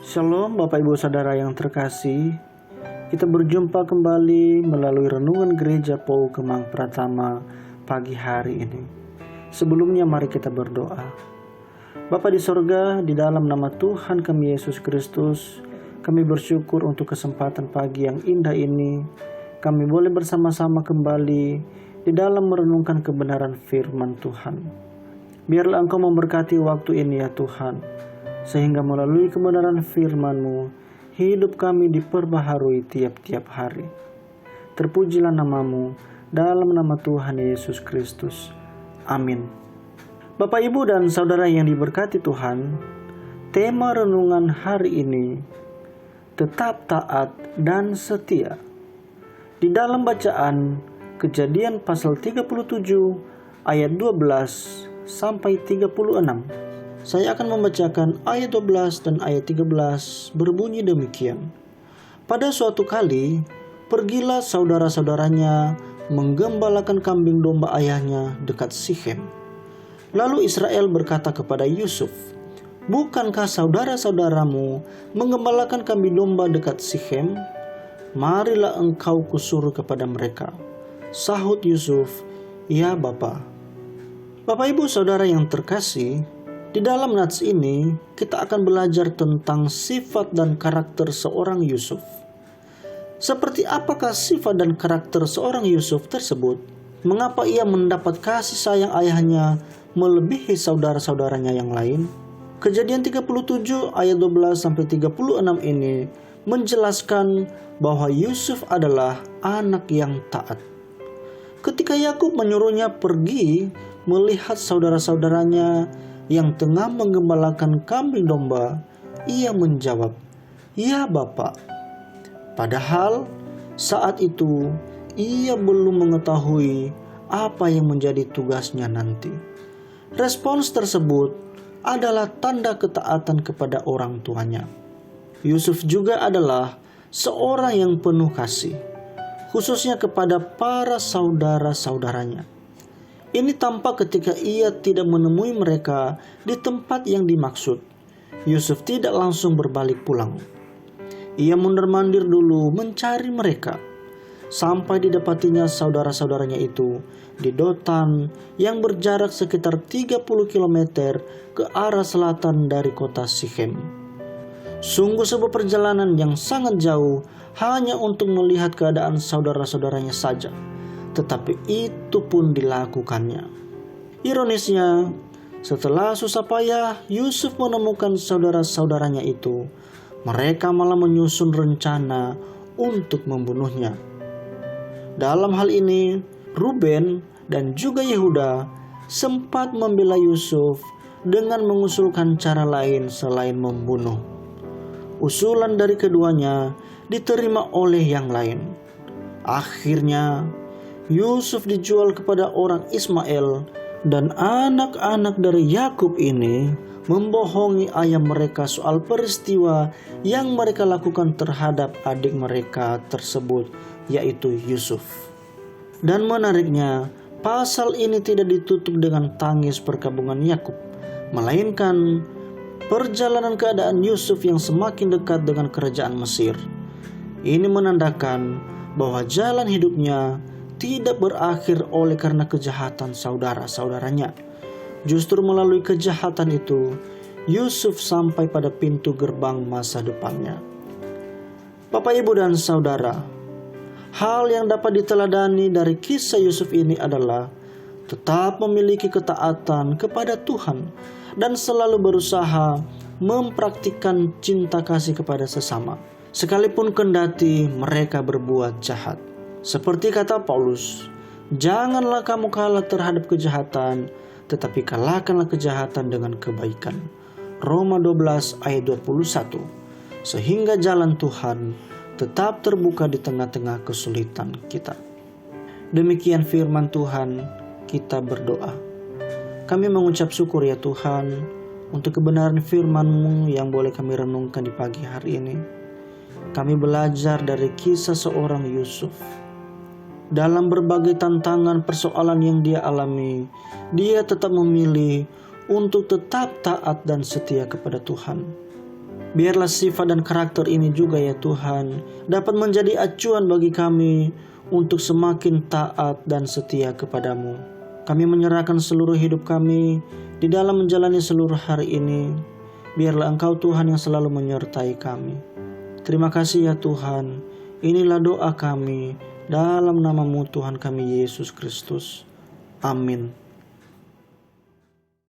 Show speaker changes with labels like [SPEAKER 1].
[SPEAKER 1] Shalom Bapak Ibu Saudara yang terkasih, kita berjumpa kembali melalui Renungan Gereja POU Kemang Pratama pagi hari ini. Sebelumnya mari kita berdoa. Bapa di sorga, di dalam nama Tuhan kami Yesus Kristus, kami bersyukur untuk kesempatan pagi yang indah ini. Kami boleh bersama-sama kembali di dalam merenungkan kebenaran firman Tuhan. Biarlah Engkau memberkati waktu ini ya Tuhan, sehingga melalui kebenaran firman-Mu, hidup kami diperbaharui tiap-tiap hari. Terpujilah nama-Mu, dalam nama Tuhan Yesus Kristus. Amin. Bapak, Ibu, dan Saudara yang diberkati Tuhan, tema renungan hari ini, tetap taat dan setia. Di dalam bacaan Kejadian pasal 37 ayat 12 sampai 36. Saya akan membacakan ayat 12 dan ayat 13 berbunyi demikian. Pada suatu kali, pergilah saudara-saudaranya menggembalakan kambing domba ayahnya dekat Sikhem. Lalu Israel berkata kepada Yusuf, "Bukankah saudara-saudaramu menggembalakan kambing domba dekat Sikhem? Marilah engkau kusuruh kepada mereka." Sahut Yusuf, "Ya Bapa." Bapak Ibu Saudara yang terkasih, di dalam nats ini, kita akan belajar tentang sifat dan karakter seorang Yusuf. Seperti apakah sifat dan karakter seorang Yusuf tersebut? Mengapa ia mendapat kasih sayang ayahnya melebihi saudara-saudaranya yang lain? Kejadian 37 ayat 12-36 ini menjelaskan bahwa Yusuf adalah anak yang taat. Ketika Yakub menyuruhnya pergi melihat saudara-saudaranya yang tengah menggembalakan kambing domba, ia menjawab, "Ya Bapak." Padahal saat itu ia belum mengetahui apa yang menjadi tugasnya nanti. Respons tersebut adalah tanda ketaatan kepada orang tuanya. Yusuf juga adalah seorang yang penuh kasih, khususnya kepada para saudara-saudaranya. Ini tampak ketika ia tidak menemui mereka di tempat yang dimaksud. Yusuf tidak langsung berbalik pulang. Ia mondar-mandir dulu mencari mereka, sampai didapatinya saudara-saudaranya itu di Dotan yang berjarak sekitar 30 km ke arah selatan dari kota Sikhem. Sungguh sebuah perjalanan yang sangat jauh hanya untuk melihat keadaan saudara-saudaranya saja. Tetapi itu pun dilakukannya. Ironisnya, setelah susah payah Yusuf menemukan saudara-saudaranya itu, mereka malah menyusun rencana untuk membunuhnya. Dalam hal ini, Ruben dan juga Yehuda sempat membela Yusuf dengan mengusulkan cara lain selain membunuh. Usulan dari keduanya diterima oleh yang lain. Akhirnya, Yusuf dijual kepada orang Ismail, dan anak-anak dari Yakub ini membohongi ayah mereka soal peristiwa yang mereka lakukan terhadap adik mereka tersebut, yaitu Yusuf. Dan menariknya, pasal ini tidak ditutup dengan tangis perkabungan Yakub, melainkan perjalanan keadaan Yusuf yang semakin dekat dengan kerajaan Mesir. Ini menandakan bahwa jalan hidupnya tidak berakhir oleh karena kejahatan saudara-saudaranya. Justru melalui kejahatan itu, Yusuf sampai pada pintu gerbang masa depannya. Bapak, Ibu, dan Saudara, hal yang dapat diteladani dari kisah Yusuf ini adalah tetap memiliki ketaatan kepada Tuhan dan selalu berusaha mempraktikkan cinta kasih kepada sesama, sekalipun kendati mereka berbuat jahat. Seperti kata Paulus, "Janganlah kamu kalah terhadap kejahatan, tetapi kalahkanlah kejahatan dengan kebaikan." Roma 12 ayat 21. Sehingga jalan Tuhan tetap terbuka di tengah-tengah kesulitan kita. Demikian firman Tuhan, kita berdoa. Kami mengucap syukur ya Tuhan untuk kebenaran firman-Mu yang boleh kami renungkan di pagi hari ini. Kami belajar dari kisah seorang Yusuf. dalam berbagai tantangan persoalan yang dia alami, dia tetap memilih untuk tetap taat dan setia kepada Tuhan. Biarlah sifat dan karakter ini juga ya Tuhan dapat menjadi acuan bagi kami untuk semakin taat dan setia kepadamu. Kami menyerahkan seluruh hidup kami di dalam menjalani seluruh hari ini. Biarlah Engkau Tuhan yang selalu menyertai kami. Terima kasih ya Tuhan. Inilah doa kami dalam nama-Mu Tuhan kami Yesus Kristus. Amin.